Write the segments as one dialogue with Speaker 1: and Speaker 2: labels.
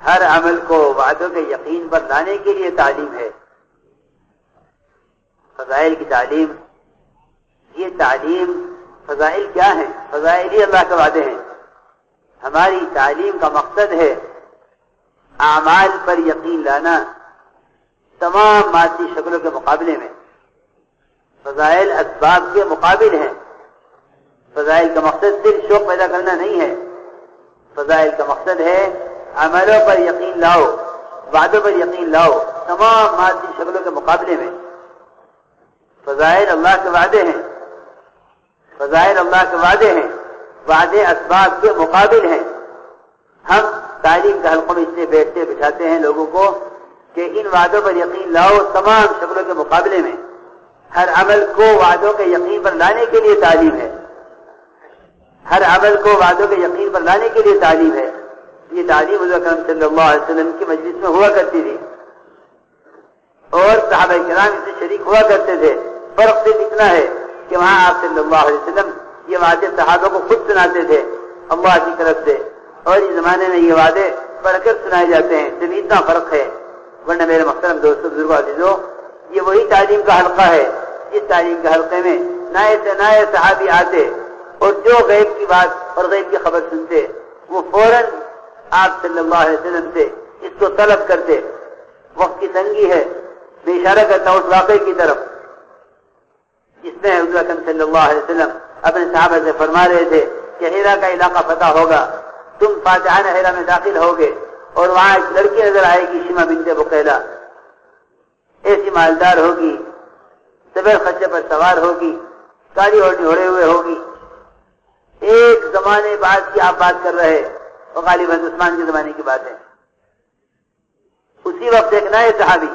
Speaker 1: ہر عمل کو وعدوں کے یقین پر لانے کے لیے تعلیم ہے۔ فضائل کی تعلیم، یہ تعلیم فضائل کیا ہیں؟ فضائل ہی اللہ کے وعدے ہیں۔ ہماری تعلیم کا مقصد ہے اعمال پر یقین لانا تمام مادی شکلوں کے مقابلے میں۔ فضائل اسباب کے مقابل ہیں۔ فضائل کا مقصد صرف شوق پیدا کرنا نہیں ہے، فضائل کا مقصد ہے عملوں پر یقین لاؤ، وعدوں پر یقین لاؤ تمام مادی شکلوں کے مقابلے میں۔ فضائل اللہ کے وعدے ہیں، فضائل اللہ کے وعدے ہیں، وعدے اسباب کے مقابل ہیں۔ ہم تعلیم کے حلقوں میں اس لیے بیٹھتے بٹھاتے ہیں لوگوں کو کہ ان وعدوں پر یقین لاؤ تمام شکلوں کے مقابلے میں۔ ہر عمل کو وعدوں کے یقین پر لانے کے لیے تعلیم ہے، ہر عمل کو وعدوں کے یقین پر لانے کے لیے تعلیم ہے۔ یہ تعلیم حضور اکرم صلی اللہ علیہ وسلم کی مجلس میں ہوا کرتی تھی اور صحابہ کرام اس سے شریک ہوا کرتے تھے۔ فرق صرف اتنا ہے کہ وہاں آپ صلی اللہ علیہ وسلم یہ وعدے صحابہ کو خود سناتے تھے اللہ کی طرف سے، اور اس زمانے میں یہ وعدے پڑھ کر سنائے جاتے ہیں، صرف اتنا فرق ہے۔ ورنہ میرے محترم دوستوں، بزرگوں، عزیزوں، یہ وہی تعلیم کا حلقہ ہے جس تعلیم کے حلقے میں نئے سے نئے صحابی آتے اور جو غیب کی بات اور غیب کی خبر سنتے وہ فوراً آپ صلی اللہ علیہ وسلم سے اس کو طلب کرتے۔ وقت کی تنگی ہے، میں اشارہ کرتا ہوں اس واقعے کی طرف جس میں حضور اکرم صلی اللہ علیہ وسلم اپنے صحابہ سے فرما رہے تھے کہ ہیرا کا علاقہ فتح ہوگا، تم فاتحانہ ہیرا میں داخل ہوگے اور وہاں ایک لڑکی نظر آئے گی، شیما بنت بقیلہ، ایسی مالدار ہوگی، سفید خچے پر سوار ہوگی، کالی اوڑھنی اوڑھے ہوئے ہوگی۔ ایک زمانے بعد کی آپ بات کر رہے، اور غالباً عثمان کے زمانے کی بات ہے۔ اسی وقت ایک نئے صحابی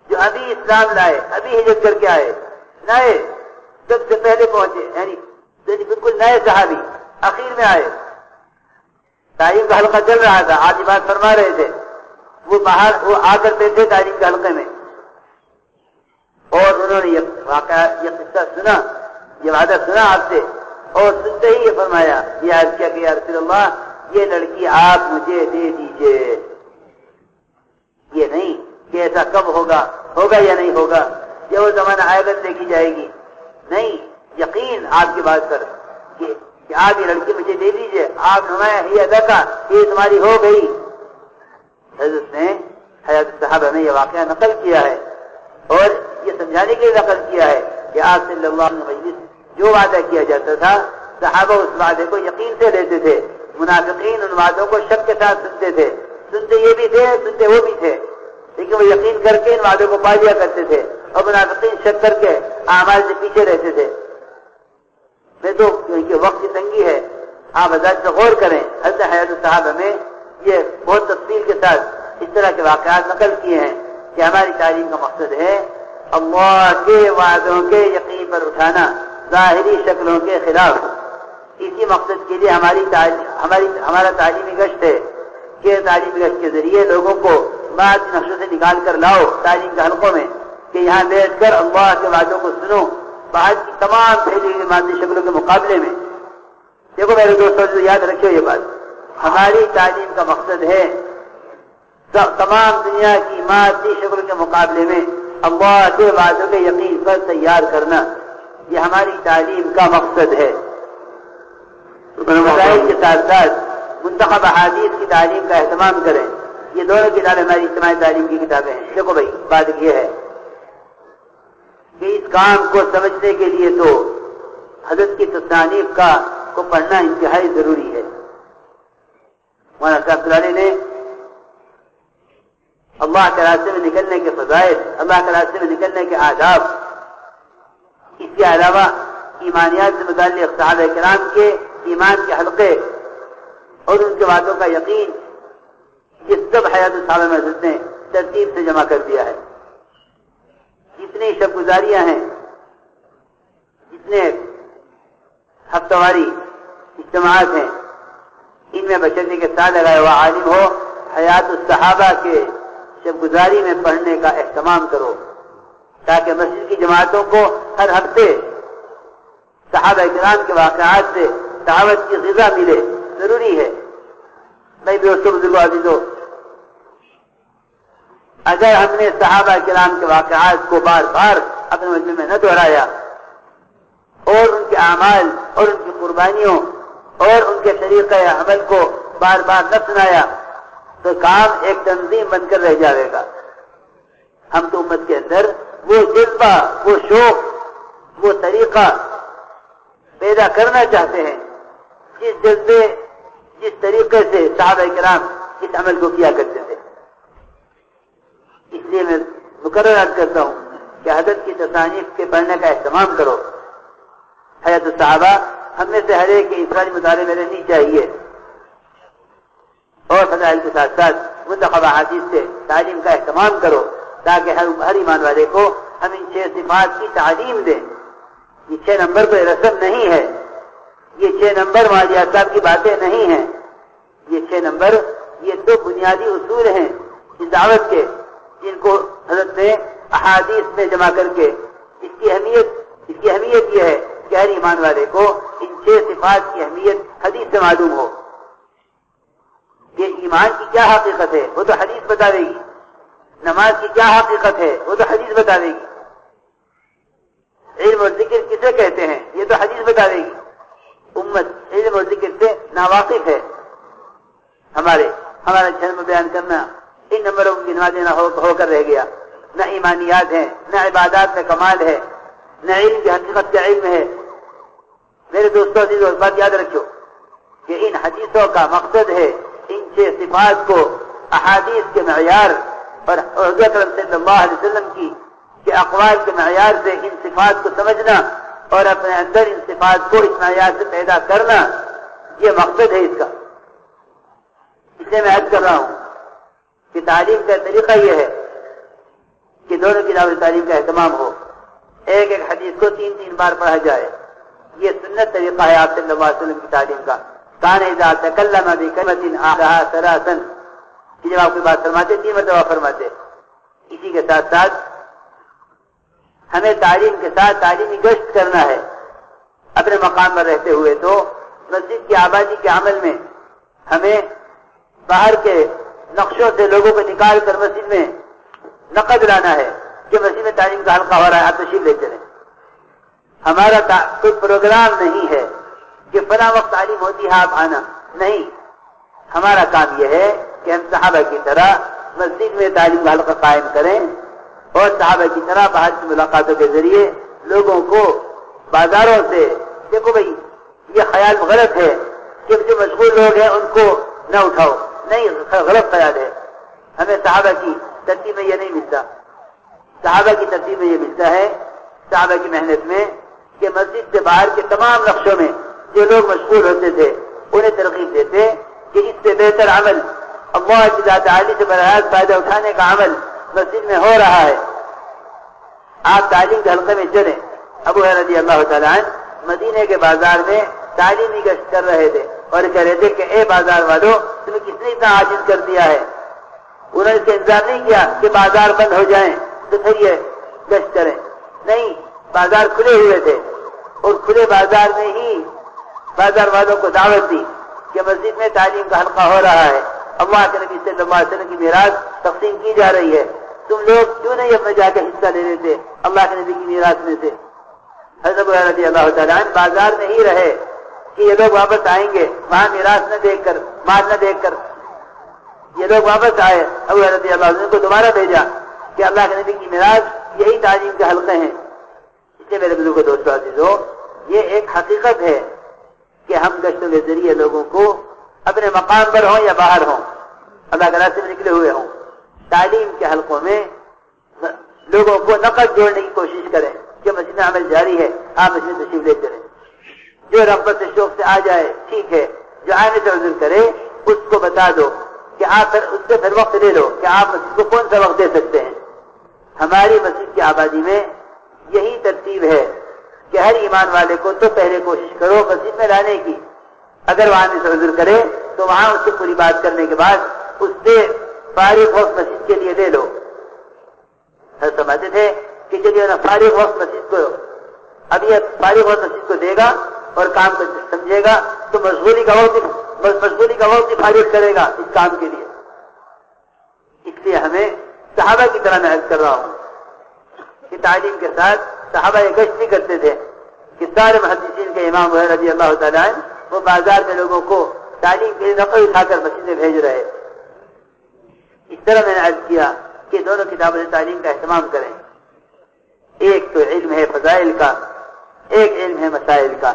Speaker 1: جو ابھی اسلام لائے، ابھی ہجرت کر کے آئے، نئے سب سے پہلے پہنچے، یعنی بالکل نئے صحابی اخیر میں آئے، تعلیم کا حلقہ چل رہا تھا، آج بات فرما رہے تھے، وہ باہر وہ آ کر بیٹھے تعلیم کے حلقے میں، اور انہوں نے یہ واقعہ، یہ قصہ سنا، یہ وعدہ سنا آپ سے، اور سنتے ہی یہ فرمایا، یہ عرض کیا کہ یا رسول اللہ یہ لڑکی آپ مجھے دے دیجئے۔ یہ نہیں کہ ایسا کب ہوگا، ہوگا یا نہیں ہوگا، یہ وہ زمانہ آئے گا دیکھی جائے گی، نہیں، یقین آپ کی بات پر کہ آپ یہ لڑکی مجھے دے دیجئے، آپ نمایاں ہی ادا کا یہ تمہاری ہو گئی۔ حضرت نے حیات الصحابہ میں یہ واقعہ نقل کیا ہے اور یہ سمجھانے کے لیے نقل کیا ہے کہ آپ صلی اللہ علیہ وسلم مجلس جو وعدہ کیا جاتا تھا صحابہ اس وعدے کو یقین سے لیتے تھے، منافقین ان وعدوں کو شک کے ساتھ سنتے تھے، سنتے یہ بھی تھے سنتے وہ بھی تھے، لیکن وہ یقین کر کے ان وعدوں کو پا لیا کرتے تھے، اور منافقین شک کر کے اعمال سے پیچھے رہتے تھے۔ میں تو کیونکہ وقت کی تنگی ہے، آپ حضرات سے غور کریں، حضرت حیات الصحابہ میں یہ بہت تفصیل کے ساتھ اس طرح کے واقعات نقل کیے ہیں کہ ہماری تعلیم کا مقصد ہے اللہ کے وعدوں کے یقین پر اٹھانا ظاہری شکلوں کے خلاف۔ اسی مقصد کے لیے ہمارا تعلیمی گشت ہے کہ تعلیمی گشت کے ذریعے لوگوں کو بعض نقشوں سے نکال کر لاؤ تعلیم کے حلقوں میں کہ یہاں بیٹھ کر اللہ کے وعدوں کو سنو باہر کی تمام پھیلی ہوئی مادی شکلوں کے مقابلے میں۔ دیکھو میرے دوستوں، یاد رکھو یہ بات، ہماری تعلیم کا مقصد ہے تمام دنیا کی مادی شکلوں کے مقابلے میں اللہ کے وعدوں کے یقین پر تیار کرنا، یہ ہماری تعلیم کا مقصد ہے۔ مسائل کے ساتھ ساتھ منتخب احادیث کی تعلیم کا اہتمام کریں، یہ دونوں کتابیں ہماری اجتماعی تعلیم کی کتابیں ہیں۔ دیکھو بھائی، بات یہ ہے کہ اس کام کو سمجھنے کے لیے تو حضرت کی تصانیف کو پڑھنا انتہائی ضروری ہے۔ مولانا صاحب عبدالعلی نے اللہ کے راستے میں نکلنے کے فضائل، اللہ کے راستے میں نکلنے کے آداب، اس کے علاوہ ایمانیات سے متعلق صحابہ کرام کے ایمان کے حلقے اور ان کے وعدوں کا یقین، یہ سب حیات الصحابہ میں حضرت نے ترتیب سے جمع کر دیا ہے۔ جتنی شب گزاریاں ہیں، جتنے ہفتہ واری اجتماعات ہیں، ان میں بشرطے کے ساتھ لگایا ہوا عالم ہو، حیات الصحابہ کے شب گزاری میں پڑھنے کا اہتمام کرو تاکہ مسجد کی جماعتوں کو ہر ہفتے صحابہ کرام کے واقعات سے دعوت کی غذا ملے۔ ضروری ہے بھائی دوستوں، بزرگوں، عزیزوں، اگر ہم نے صحابہ کرام کے واقعات کو بار بار اپنے مجمع میں نہ دہرایا اور ان کے اعمال اور ان کی قربانیوں اور ان کے طریقہ عمل کو بار بار نہ سنایا تو کام ایک تنظیم بن کر رہ جائے گا. ہم تو امت کے اندر وہ جذبہ، وہ شوق، وہ طریقہ پیدا کرنا چاہتے ہیں جس جذبے، جس طریقے سے صحابہ کرام اس عمل کو کیا کرتے تھے. اس لیے میں مقرر عرض کرتا ہوں کہ حضرت کی تصانیف کے پڑھنے کا اہتمام کرو. حیات الصحابہ ہم میں سے ہر ایک کے انفرادی مطالعے میں رہنی چاہیے اور فضائل کے ساتھ ساتھ منتخب احادیث سے تعلیم کا اہتمام کرو تاکہ ہر ایمان والے کو ہم ان 6 صفات کی تعلیم دیں. یہ 6 نمبر پہ رسم نہیں ہے، یہ 6 نمبر مولوی صاحب کی باتیں نہیں ہیں. یہ 6 نمبر یہ تو بنیادی اصول ہیں اس دعوت کے، جن کو حضرت نے احادیث میں جمع کر کے اس کی اہمیت یہ ہے کہ ہر ایمان والے کو ان 6 صفات کی اہمیت حدیث سے معلوم ہو. کہ ایمان کی کیا حقیقت ہے وہ تو حدیث بتا دے گی، نماز کی کیا حقیقت ہے وہ تو حدیث بتا دے گی، علم اور ذکر کسے کہتے ہیں یہ تو حدیث بتا دے گی. امت علم اور ذکر سے ناواقف ہے. ہمارا جنم بیان کرنا ان نمبروں کی گنوا دینا ہو کر رہ گیا. نہ ایمانیات ہیں، نہ عبادات میں کمال ہے، نہ علم کی حقیقت کا علم ہے. میرے دوستوں عزیزوں اس بات یاد رکھو کہ ان حدیثوں کا مقصد ہے ان 6 صفات کو احادیث کے معیار اور حضور اکرم صلی اللہ علیہ وسلم کے اقوال کے معیار سے ان صفات کو سمجھنا اور اپنے اندر ان صفات کو اس معیار سے پیدا کرنا، یہ مقصد ہے اس کا. اس لیے میں عرض کر رہا ہوں کہ تعلیم کا طریقہ یہ ہے کہ دونوں کتابوں کی تعلیم کا اہتمام ہو. ایک حدیث کو 3 بار پڑھا جائے. یہ سنت طریقہ ہے آپ صلی اللہ علیہ وسلم کی تعلیم کا. کان اذا تکلم بکلمۃ اعادها ثلاثا، کہ جب آپ کی بات فرماتے 3 مرتبہ فرماتے. اسی کے ساتھ ساتھ ہمیں تعلیم کے ساتھ تعلیمی گشت کرنا ہے. اپنے مقام پر رہتے ہوئے تو مسجد کی آبادی کے عمل میں ہمیں باہر کے نقشوں سے لوگوں کو نکال کر مسجد میں نقد لانا ہے کہ مسجد میں تعلیم کا حلقہ ہو رہا ہے، آپ تشریف لے چلیں. ہمارا کوئی پروگرام نہیں ہے کہ فلاں وقت تعلیم ہوتی ہے آپ آنا، نہیں. ہمارا کام یہ ہے کہ ہم صحابہ کی طرح مسجد میں تعلیم کا حلقہ قائم کریں اور صحابہ کی طرح باہر کی ملاقاتوں کے ذریعے لوگوں کو بازاروں سے، دیکھو بھائی یہ خیال غلط ہے کہ جو مشغول لوگ ہیں ان کو نہ اٹھاؤ، نہیں، غلط خیال ہے. ہمیں صحابہ کی ترتیب میں یہ نہیں ملتا. صحابہ کی ترتیب میں یہ ملتا ہے صحابہ کی محنت میں کہ مسجد سے باہر کے تمام نقشوں میں جو لوگ مشغول ہوتے تھے انہیں ترغیب دیتے کہ اس سے بہتر عمل، اللہ کی ذات عالی سے براہ راست فائدہ اٹھانے کا عمل مسجد میں ہو رہا ہے. آپ تعلیم کے حلقے میں چلیں. ابو ہریرہ رضی اللہ تعالیٰ عنہ مدینے کے بازار میں تعلیمی گشت کر رہے تھے اور کہہ رہے تھے کہ اے بازار والوں، تمہیں کس نے اتنا عاجز کر دیا ہے. انہوں نے اس کا انتظار نہیں کیا کہ بازار بند ہو جائیں تو پھر یہ گشت کریں، نہیں، بازار کھلے ہوئے تھے اور کھلے بازار میں ہی بازار والوں کو دعوت دی کہ مسجد میں تعلیم کا حلقہ ہو رہا ہے، اللہ کے نبی صلی اللہ علیہ وسلم کی میراث تقسیم کی جا رہی ہے، تم لوگ کیوں نہیں اپنے جا کے حصہ لے لیتے اللہ کے نبی کی میراث میں سے. حضرت ابو ہریرہ رضی اللہ تعالیٰ عنہ بازار میں ہی رہے کہ یہ لوگ واپس آئیں گے، وہاں میراث نہ دیکھ کر، مال نہ دیکھ کر. یہ لوگ واپس آئے، ابو ہریرہ رضی اللہ عنہ کو دوبارہ بھیجا کہ اللہ کے نبی کی میراث یہی تعلیم کے حلقے ہیں. اس لیے میرے بزرگوں دوستوں عزیزوں، یہ ایک حقیقت ہے کہ ہم گشتوں کے ذریعے لوگوں کو اپنے مقام پر ہوں یا باہر ہوں، اللہ کے راستے میں نکلے ہوئے ہوں، تعلیم کے حلقوں میں لوگوں کو نقد جوڑنے کی کوشش کریں کہ مسجد میں عمل جاری ہے، آپ مسجد تشریف لے چلیں. جو رغبت سے شوق سے آ جائے ٹھیک ہے، جو آنے سے عذر کرے اس کو بتا دو کہ آپ اس سے پھر وقت لے لو کہ آپ مسجد کو کون سا وقت دے سکتے ہیں. ہماری مسجد کی آبادی میں یہی ترتیب ہے کہ ہر ایمان والے کو تو پہلے کوشش کرو مسجد میں لانے کی. اگر وہاں سے عذر کرے تو وہاں اس سے پوری بات کرنے کے بعد اس سے فارغ وقت مسجد کے لیے لے لو. سمجھتے تھے کہ چلیے نا فارغ وقت مسجد کو، اب یہ فارغ وقت مسجد کو دے گا اور کام کو سمجھے گا تو مشغولی کا وقت فارغ کرے گا اس کام کے لیے. اس لیے ہمیں صحابہ کی طرح میں عرض کر رہا ہوں کہ تعلیم کے ساتھ صحابہ یہ گشت بھی کرتے تھے کہ سارے محدثین کے امام رضی اللہ تعالیٰ عنہ وہ بازار میں لوگوں کو تعلیم کے لیے نقل اٹھا کر مسجد میں بھیج رہے. اس طرح میں نے عرض کیا کہ دونوں کتابوں سے تعلیم کا اہتمام کریں. ایک تو علم ہے فضائل کا، ایک علم ہے مسائل کا.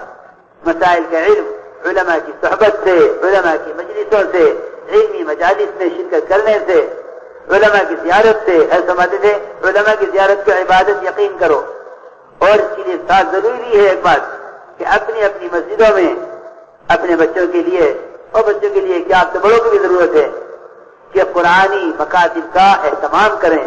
Speaker 1: مسائل کا علم علماء کی صحبت سے، علماء کی مجلسوں سے، علمی مجالس میں شرکت کرنے سے، علماء کی زیارت سے. سمجھتے تھے علماء کی زیارت کو عبادت یقین کرو. اور اس کے لیے ساتھ ضروری ہے ایک بات کہ اپنی اپنی مسجدوں میں اپنے بچوں کے لیے اور بچوں کے لیے کیا آپ سے بڑوں کی بھی ضرورت ہے کہ قرآنی مکاتب کا اہتمام کریں.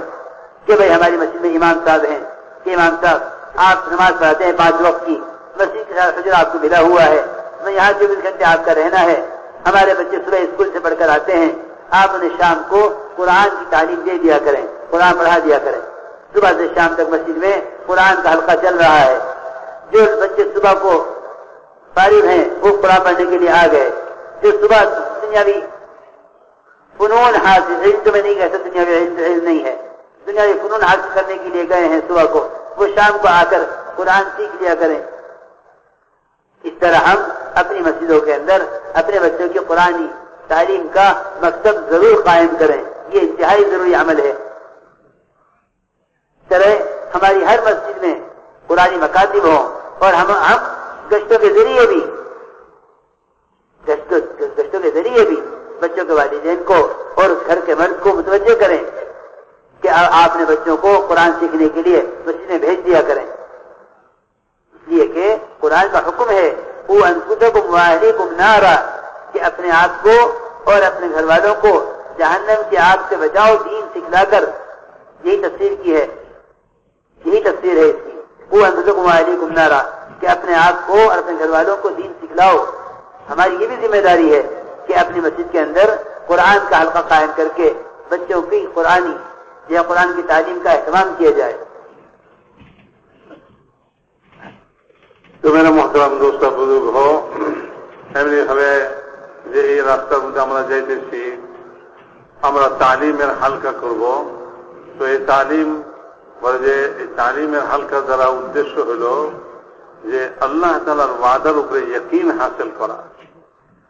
Speaker 1: کہ بھئی ہماری مسجد میں امام صاحب ہیں کہ امام صاحب آپ نماز پڑھاتے ہیں 5 وقت کی، مسجد کے ساتھ حجر آپ کو ملا ہوا ہے، میں یہاں 24 گھنٹے آپ کا رہنا ہے. ہمارے بچے صبح اسکول سے پڑھ کر آتے ہیں، آپ انہیں شام کو قرآن کی تعلیم دے دیا کریں، قرآن پڑھا دیا کریں. صبح سے شام تک مسجد میں قرآن کا حلقہ چل رہا ہے. جو بچے صبح کو فارغ ہیں وہ قرآن پڑھنے کے لیے آ گئے. جو صبح دنیاوی فنون حاصل، علم تو میں نہیں کہتا دنیاوی علم نہیں ہے، دنیاوی فنون حاصل کرنے کے لیے گئے ہیں صبح کو، وہ شام کو آ کر قرآن سیکھ لیا کریں. اس طرح ہم اپنی مسجدوں کے اندر اپنے بچوں کی قرآنی تعلیم کا مکتب ضرور قائم کریں. یہ انتہائی ضروری عمل ہے. طرح ہماری ہر مسجد میں قرآنی مکاتب ہوں اور ہم گشتوں کے ذریعے بھی بچوں کے والدین کو اور اس گھر کے مرد کو متوجہ کریں کہ آپ نے بچوں کو قرآن سیکھنے کے لیے مسجد میں بھیج دیا کریں. اس لیے کہ قرآن کا حکم ہے قوا انفسکم واہلیکم نارا، کہ اپنے آپ کو اور اپنے گھر والوں کو جہنم کی آگ سے بچاؤ دین سکھلا کر. یہی تفسیر کی ہے، یہی تفسیر ہے اس کی، قوا انفسکم واہلیکم نارا، کہ اپنے آپ کو اور اپنے گھر والوں کو دین سکھلاؤ. ہماری یہ بھی ذمہ داری ہے کہ اپنی مسجد کے اندر قرآن کا حلقہ قائم کر کے بچوں کی قرآن کی تعلیم کا اہتمام کیا جائے.
Speaker 2: تو میرا محترم دوست بزرگ ہو، এমনি ভাবে যে এই রাস্তার মধ্যে আমরা যাইতেছি, আমরা তালিমের হালকা করব. তো এই তালিম বলে যে এই তালিমের হালকা দ্বারা উদ্দেশ্য হলো যে আল্লাহ তাআলার ওয়াদার উপরে ইয়াকিন হাসিল করা.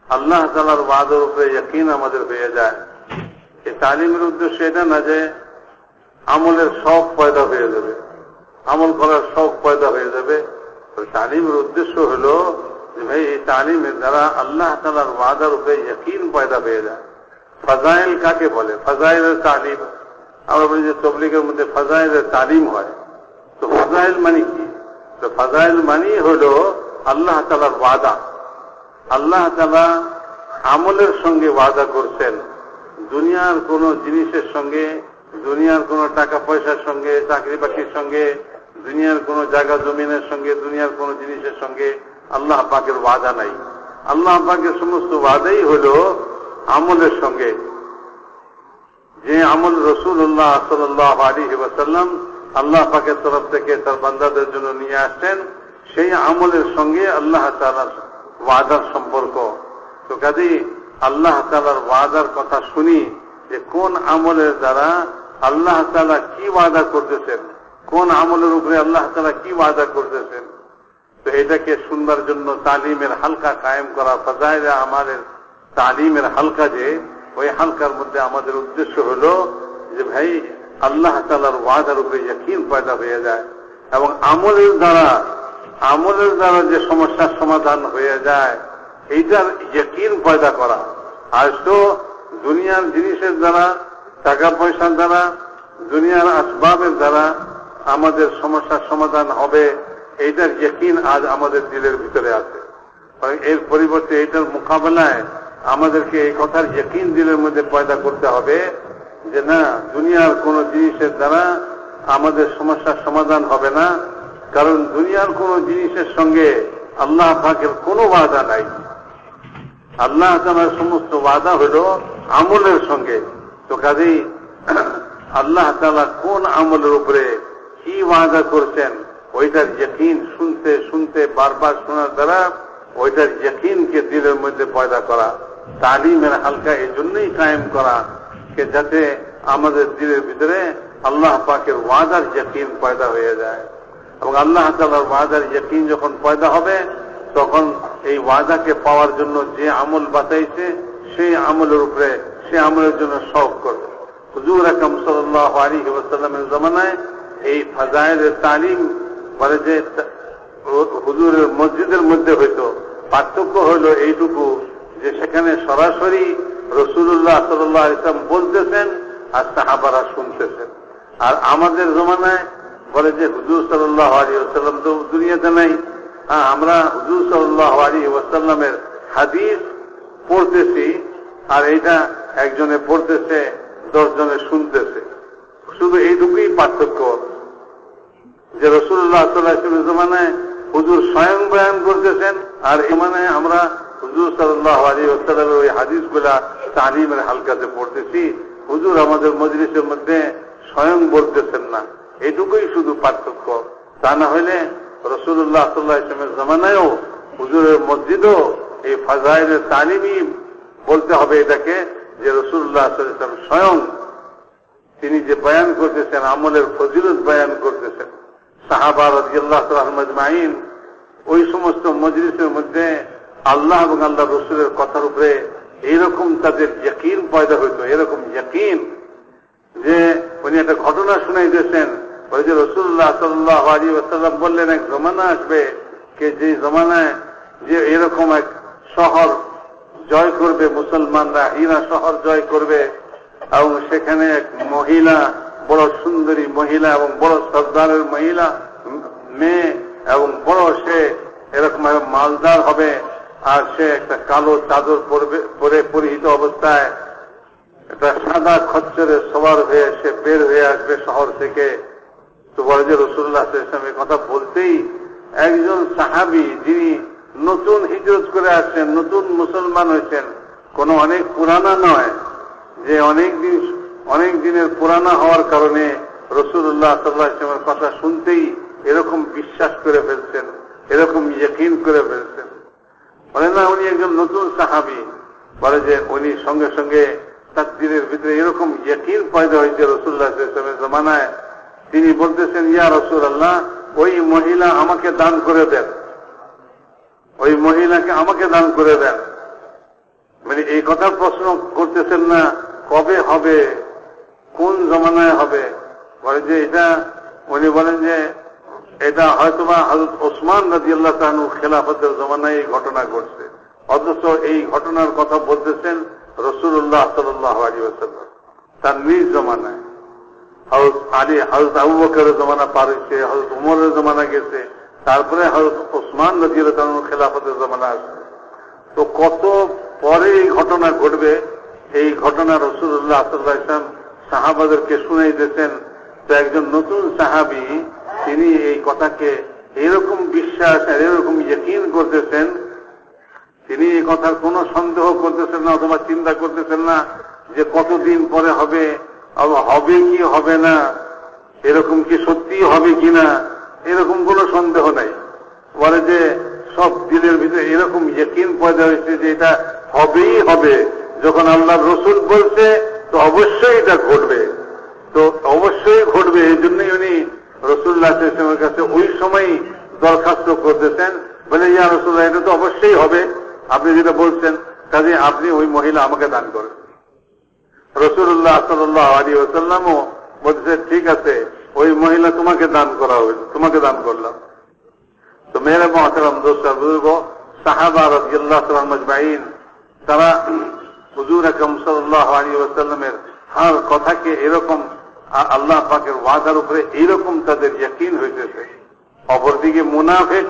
Speaker 2: আল্লাহ তাআলার ওয়াদার উপরে ইয়াকিন আমাদের হয়ে যায়. এই তালিমের উদ্দেশ্য এটা না যে আমলের শখ পয়দা হয়ে যাবে, আমল করার শখ পয়দা হয়ে যাবে. তালিমের উদ্দেশ্য হলো যে ভাই এই তালিমের দ্বারা আল্লাহ তাআলার ওয়াদার উপরে ইয়াকিন পয়দা হয়ে যায়. ফাজাইল কাকে বলে? ফাজাইলের তালিম। আমরা বলি যে তাবলীগের মধ্যে ফাজাইলের তালিম হয়। তো ফাজাইল মানে কি? তো ফাজাইল মানে হলো আল্লাহ তাআলার ওয়াদা। আল্লাহ তাআলা আমলের সঙ্গে ওয়াদা করছেন, দুনিয়ার কোন জিনিসের সঙ্গে, দুনিয়ার কোন টাকা পয়সার সঙ্গে, চাকরি বাকরির সঙ্গে, দুনিয়ার কোন জায়গা জমিনের সঙ্গে, দুনিয়ার কোন জিনিসের সঙ্গে আল্লাহ পাকের ওয়াদা নাই. আল্লাহ পাকের সমস্ত ওয়াদাই হলো আমলের সঙ্গে। যে আমল রাসূলুল্লাহ সাল্লাল্লাহু আলাইহি ওয়াসাল্লাম আল্লাহ পাকের তরফ থেকে তার বান্দাদের জন্য নিয়ে আসছেন, সেই আমলের সঙ্গে আল্লাহ তাআলার ওয়াদার সম্পর্ক. তো কাজেই আল্লাহ তাআলার ওয়াদার কথা শুনি যে কোন আমলের দ্বারা আল্লাহ তাআলা কি ওয়াদা করতেছেন, কোন আমলের উপরে আল্লাহ তাআলা কি ওয়াদা করতেছেন। তো এটাকে শুনবার জন্য তালিমের হালকা কায়েম করা, ফাজাইলে আমাদের তালিমের হালকা, যে ওই হালকার মধ্যে আমাদের উদ্দেশ্য হলো যে ভাই আল্লাহ তাআলার ওয়াদার উপরে ইয়াকিন পয়দা হয়ে যায় এবং আমলের দ্বারা যে সমস্যার সমাধান হয়ে যায় এইটার ইয়াকিন পয়দা করা। আজ তো দুনিয়ার জিনিসের দ্বারা, টাকা পয়সার দ্বারা, দুনিয়ার আসবাবের দ্বারা আমাদের সমস্যার সমাধান হবে, এইটার ইয়াকিন আজ আমাদের দিলের ভিতরে আছে। এর পরিবর্তে এইটার মোকাবেলায় আমাদেরকে এই কথার ইয়াকিন দিলের মধ্যে পয়দা করতে হবে যে না, দুনিয়ার কোন জিনিসের দ্বারা আমাদের সমস্যার সমাধান হবে না, কারণ দুনিয়ার কোন জিনিসের সঙ্গে আল্লাহ পাকের কোনো ওয়াদা নাই। আল্লাহ তাআলার সমস্ত ওয়াদা হলো আমলের সঙ্গে। তো কাজেই আল্লাহ তাআলা কোন আমলের উপরে কি ওয়াদা করছেন ওইটার ইয়াকিন শুনতে শুনতে বারবার শোনার দ্বারা ওইটার ইয়াকিনকে দিলের মধ্যে পয়দা করা। তালিমের হালকা এই জন্যই কায়েম করা যে যাতে আমাদের দিলের ভিতরে আল্লাহ পাকের ওয়াদার ইয়াকিন পয়দা হয়ে যায়। এবং আল্লাহ তাআলার ওয়াদার ইয়াকিন যখন পয়দা হবে, তখন এই ওয়াদাকে পাওয়ার জন্য যে আমল বাঁচাইছে সেই আমলের উপরে, সে আমলের জন্য শখ করবে। হুজুর আকরাম সাল্লাল্লাহু আলাইহি ওয়াসাল্লামের জামানায় এই ফাজাইলের তালিম বলে যে হুজুরের মসজিদের মধ্যে হইতো। পার্থক্য হলো এইটুকু যে সেখানে সরাসরি রাসূলুল্লাহ সাল্লাল্লাহু আলাইহি ওয়াসাল্লাম বলতেছেন আর সাহাবারা শুনতেছেন। আর আমাদের জমানায় বলে যে হুজুর সাল্লাল্লাহু আলাইহি ওয়াসাল্লাম তো দুনিয়াতে নাই, আমরা হুজুর সাল্লাল্লাহু আলাইহি ওয়াসাল্লামের হাদিস পড়তেছি, আর এইটা একজনে পড়তেছে, 10 জনে শুনতেছে। শুধু এইটুকুই পার্থক্য যে রাসূলুল্লাহ সাল্লাল্লাহু আলাইহি ওয়াসাল্লামের জমানায় হুজুর স্বয়ং বয়ান করতেছেন, আর এই মানে আমরা হুজুর সাল্লাল্লাহু আলাইহি ওয়াসাল্লামের ওই হাদিসগুলা তালিমের হালকাতে পড়তেছি। হুজুর আমাদের মজলিসের মধ্যে স্বয়ং বলতেছেন না, এইটুকুই শুধু পার্থক্য। তা না হইলে রাসূলুল্লাহ সাল্লাল্লাহু আলাইহি ওয়াসাল্লামের জামানায়ও হুজুরের মসজিদও এই ফাজাইলের তালিমই বলতে হবে এটাকে, যে রাসূলুল্লাহ সাল্লাল্লাহু আলাইহি ওয়াসাল্লাম স্বয়ং তিনি যে বয়ান করতেছেন, আমলের ফজিলত বয়ান করতেছেন। সাহাবা রাদিয়াল্লাহু তাআলা আনহুম আজমাইন ওই সমস্ত মজলিসের মধ্যে আল্লাহ এবং আল্লাহ রাসূলের কথার উপরে এইরকম তাদের ইয়াকিন পয়দা হইতো, এরকম ইয়াকিন যে উনি একটা ঘটনা শুনাইতেছেন। ওই যে রাসূলুল্লাহ সাল্লাল্লাহু আলাইহি ওয়াসাল্লাম বললেন, এক জমানা আসবে যে জমানায় যে এরকম এক শহর জয় করবে মুসলমানরা, হিরা শহর জয় করবে, এবং সেখানে এক মহিলা, বড় সুন্দরী মহিলা এবং বড় সর্দারের মহিলা মেয়ে, এবং বড় সে এরকম মালদার হবে, আর সে একটা কালো চাদর পরে পরিহিত অবস্থায় একটা সাদা খচ্চরে সবার হয়ে সে বের হয়ে আসবে শহর থেকে। তো বলে যে রাসূলুল্লাহ সাল্লাল্লাহু আলাইহি ওয়াসাল্লাম কথা বলতেই একজন সাহাবী, যিনি নতুন হিজরত করে আসছেন, নতুন মুসলমান হয়েছেন, কোন অনেক পুরানা নয়, যে অনেক দিনের পুরানা হওয়ার কারণে রাসূলুল্লাহ সাল্লাল্লাহু আলাইহি ওয়াসাল্লামের কথা শুনতেই এরকম বিশ্বাস করে ফেলছেন, এরকম ইয়াকিন করে ফেলছেন। বলে না, উনি একজন নতুন সাহাবী। বলে যে উনি সঙ্গে সঙ্গে তার দিলের ভিতরে এরকম ইয়াকিন পয়দা হয়েছে রাসূলুল্লাহ সাল্লাল্লাহু আলাইহি ওয়াসাল্লামের জমানায়, তিনি বলতেছেন, ইয়া রাসূলুল্লাহ, ওই মহিলা আমাকে দান করে দেন, ওই মহিলাকে আমাকে দান করে দেন। মানে এই কথা প্রশ্ন করতেছেন না কবে হবে, কোন জমানায় হবে। বলে যে এটা, উনি বলেন যে এটা হয়তোবা হযরত ওসমান রাদিয়াল্লাহু তাআলা আনহু খেলাফতের জমানায় এই ঘটনা ঘটছে, অথচ এই ঘটনার কথা বলতেছেন রাসূলুল্লাহ সাল্লাল্লাহু আলাইহি ওয়াসাল্লাম তার নিজ জমানায়। হযরত আলী, হযরত আবু বকরের জমানা পার হয়েছে, হযরত উমরের জমানা গেছে, তারপরে হযরত ওসমান রাদিয়াল্লাহু তাআলা আনহু খেলাফতের জমানা আসছে। তো কত পরে এই ঘটনা ঘটবে, এই ঘটনা রাসূলুল্লাহ সাল্লাল্লাহু আলাইহি ওয়াসাল্লাম সাহাবাদেরকে শুনাইতেছেন। তো একজন নতুন সাহাবী তিনি এই কথাকে এরকম বিশ্বাস আর এরকম ইয়াকিন করতেছেন, তিনি এই কথার কোনো সন্দেহ করতেছেন না অথবা চিন্তা করতেছেন না যে কতদিন পরে হবে, হবে কি হবে না, এরকম কি সত্যি হবে কিনা, এরকম কোনো সন্দেহ নাই। বলে যে সব দিলের ভিতরে এরকম ইয়াকিন পয়দা হয়েছে যে এটা হবেই হবে। যখন আল্লাহর রাসূল বলছে তো অবশ্যই এটা ঘটবে, তো অবশ্যই ঘটবে। এই জন্যই উনি রাসূলুল্লাহ সাল্লাল্লাহু আলাইহি ওয়াসাল্লামের কাছে ওই সময় দরখাস্ত করতেছেন, বলে ইয়া রাসূলুল্লাহ, এটা তো অবশ্যই হবে, আপনি যেটা বলছেন, কাজে আপনি ওই মহিলা আমাকে দান করেন। রাসূলুল্লাহ সাল্লাল্লাহু আলাইহি ওয়াসাল্লামও বলছে, ঠিক আছে, ওই মহিলা তোমাকে দান করা হবে, তোমাকে দান করলাম। তো মেরে মুহতারাম দোস্ত বুজুর্গ, সাহাবা রাদিয়াল্লাহু তাআলা আজমাইন, তারা হুজুর আকরাম সাল্লাল্লাহু আলাইহি ওয়াসাল্লামের হার কথাকে এরকম আল্লাহ পাকের ওয়াদার উপরে এইরকম তাদের ইয়াকিন হইতেছে। অপরদিকে মুনাফিক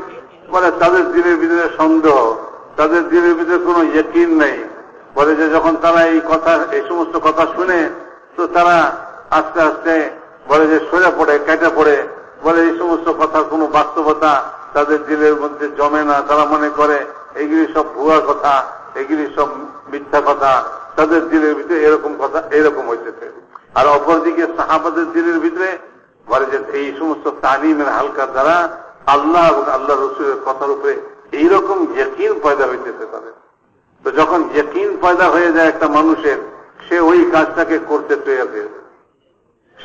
Speaker 2: বলে তাদের দিলের ভিতরে সন্দেহ, তাদের দিলের ভিতরে কোনো ইয়াকিন নেই। বলে যে যখন তারা এই সমস্ত কথা শুনে, তো তারা আস্তে আস্তে বলে যে সরে পড়ে, কেটে পড়ে। বলে এই সমস্ত কথার কোনো বাস্তবতা তাদের দিলের মধ্যে জমে না, তারা মনে করে এগুলি সব ভুয়া কথা, এগুলি সব মিথ্যা কথা। তাদের দিলের ভিতরে এরকম কথা এরকম হইতেছে। আর অপরদিকে সাহাবাদের দিলের ভিতরে বলে যে এই সমস্ত তালিমের হালকা দ্বারা আল্লাহ এবং আল্লাহ রাসূলের কথার উপরে এইরকম ইয়াকিন পয়দা হইতেছে তাদের। তো যখন ইয়াকিন পয়দা হয়ে যায় একটা মানুষের, সে ওই কাজটাকে করতে পেরে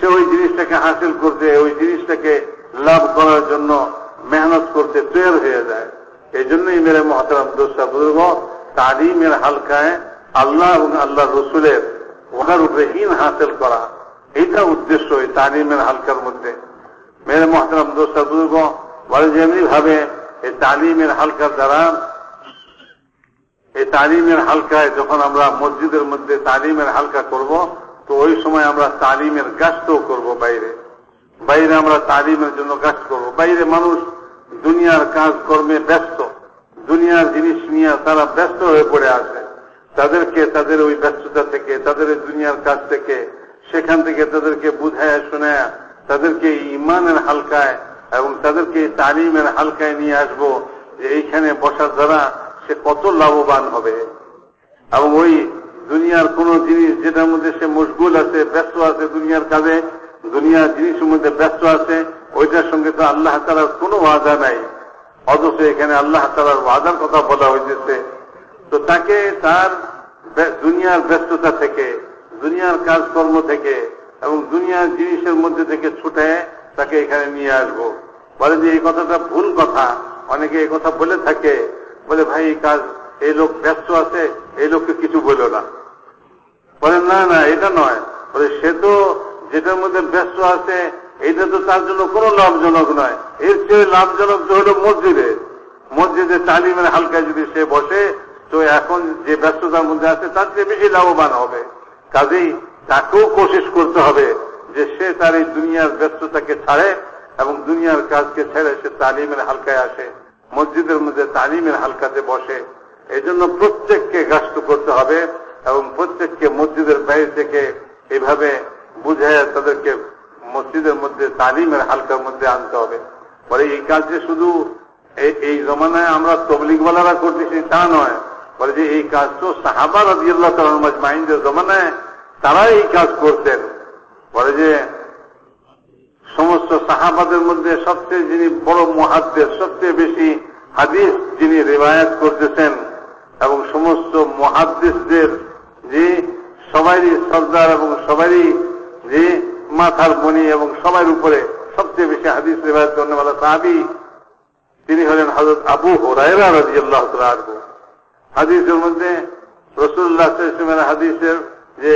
Speaker 2: সে ওই জিনিসটাকে হাসিল করতে, ওই জিনিসটাকে লাভ করার জন্য মেহনত করতে তৈরি হয়ে যায়। এই জন্যই মেরে মহতারাম দোস্তা বুজুর্গ, তালিমের হালকায় আল্লাহ এবং আল্লাহ রসুলের ওনার উপরে হিন হাসিল করা, এইটা উদ্দেশ্য এই তালিমের হালকার মধ্যে। মেরে মহতারাম দোস্তা বুজুর্গ, বলে যেমনি ভাবে এই তালিমের হালকার দ্বারা, এই তালিমের হালকায় যখন আমরা মসজিদের মধ্যে তালিমের হালকা করব, তো ওই সময় আমরা তালিমের গাছও করব। বাইরে বাইরে আমরা তালিমের জন্য গাছ করব। বাইরে মানুষ দুনিয়ার কাজ কর্মে ব্যস্ত, দুনিয়ার জিনিস নিয়ে তারা ব্যস্ত হয়ে পড়ে আছে। তাদেরকে তাদের ওই ব্যস্ততা থেকে, তাদের দুনিয়ার কাজ থেকে, সেখান থেকে তাদেরকে বুঝায় শোনায়, তাদেরকে ইমানের হালকায় এবং তাদেরকে তালিমের হালকায় নিয়ে আসবো, যে এইখানে বসার দ্বারা সে কত লাভবান হবে। এবং ওই দুনিয়ার কোন জিনিস যেটার মধ্যে সে মশগুল আছে, ব্যস্ত আছে, দুনিয়ার কাজে, দুনিয়ার জিনিসের মধ্যে ব্যস্ত আছে, ওইটার সঙ্গে তো আল্লাহ তাআলার কোনো ওয়াদা নাই। অথচ এখানে আল্লাহ তাআলার ওয়াদার কথা বলা হয়েছে। তো তাকে তার দুনিয়ার ব্যস্ততা থেকে, দুনিয়ার কাজকর্ম থেকে এবং দুনিয়ার জিনিসের মধ্যে থেকে ছুটে তাকে এখানে নিয়ে আসবো। বলে যে এই কথাটা ভুল কথা। অনেকে এই কথা বলে থাকে, বলে ভাই এই কাজ, এই লোক ব্যস্ত আছে, এই লোককে কিছু বলো না। বলে না না, এটা নয়। বলে সে তো যেটার মধ্যে ব্যস্ত আছে, এইটা তো তার জন্য কোনো লাভজনক নয়। এর চেয়ে লাভজনক তো হলো মসজিদে, মসজিদে তালিমের হালকায় যদি সে বসে, তো এখন যে ব্যস্ততার মধ্যে আছে তার চেয়ে বেশি লাভবান হবে। কাজেই তাকেও কোশিশ করতে হবে যে সে তার এই দুনিয়ার ব্যস্ততাকে ছাড়ে এবং দুনিয়ার কাজকে ছেড়ে সে তালিমের হালকায় আসে, মসজিদের মধ্যে তালিমের হালকাতে বসে। এই জন্য প্রত্যেককে গাস্ত করতে হবে এবং প্রত্যেককে মসজিদের বাইরে থেকে এইভাবে বুঝায় তাদেরকে মসজিদের মধ্যে তালিমের হালকার মধ্যে আনতে হবে। বলে এই কাজ যে শুধু এই জমানায় আমরা তবলিগওয়ালারা করতেছি তা নয়। বলে যে এই কাজ তো সাহাবা রাদিয়াল্লাহু তাআলা আজমাইনদের জমানায় তারা এই কাজ করতেন। বলে যে সমস্ত সাহাবাদের মধ্যে সবচেয়ে যিনি বড় মুহাদ্দিস, সবচেয়ে বেশি হাদিস যিনি রিওয়ায়াত করতেছেন এবং সমস্ত মুহাদ্দিসদের যে সবারই সর্দার এবং সবারই যে মাথার মণি এবং সবার উপরে সবচেয়ে বেশি হাদিস রিওয়ায়াত করনেওয়ালা সাহাবী, তিনি হলেন হযরত আবু হুরায়রা রাদিয়াল্লাহু তাআলা আনহু। হাদিসের মধ্যে রাসূলুল্লাহ সাল্লাল্লাহু আলাইহি ওয়াসাল্লামের হাদিসের যে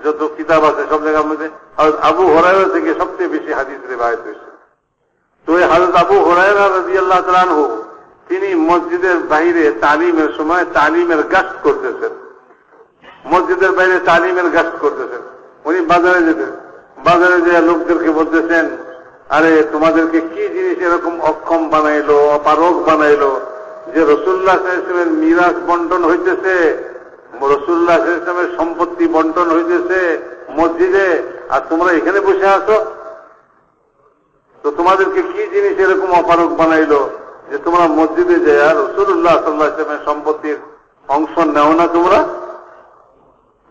Speaker 2: যত কিতাব আছে সব জায়গার মধ্যে হযরত আবু হুরায়রা থেকে সবচেয়ে বেশি হাদিস রিওয়ায়াত হয়েছে। তো এই হযরত আবু হুরায়রা রাদিয়াল্লাহু তাআলা আনহু তিনি মসজিদের বাইরে তালিমের সময় তালিমের গাস্ত করতেছেন, মসজিদের বাইরে তালিমের গাস্ত করতেছেন। উনি বাজারে যেতেন, বাজারে যে লোকদেরকে বলতেছেন, আরে তোমাদেরকে কি জিনিস এরকম অক্ষম বানাইলো, অপারগ বানাইলো যে রাসূলুল্লাহ সাল্লাল্লাহু আলাইহি ওয়াসাল্লামের মিরাস বন্টন হইতেছে, রাসূলুল্লাহ সাল্লাল্লাহু আলাইহি ওয়াসাল্লামের সম্পত্তি বন্টন হইতেছে মসজিদে, আর তোমরা এখানে বসে আছো। তো তোমাদেরকে কি জিনিস এরকম অপারগ বানাইলো যে তোমরা মসজিদে যে আর রাসূলুল্লাহ সাল্লাল্লাহু আলাইহি ওয়াসাল্লামের সম্পত্তির অংশ নেও না, তোমরা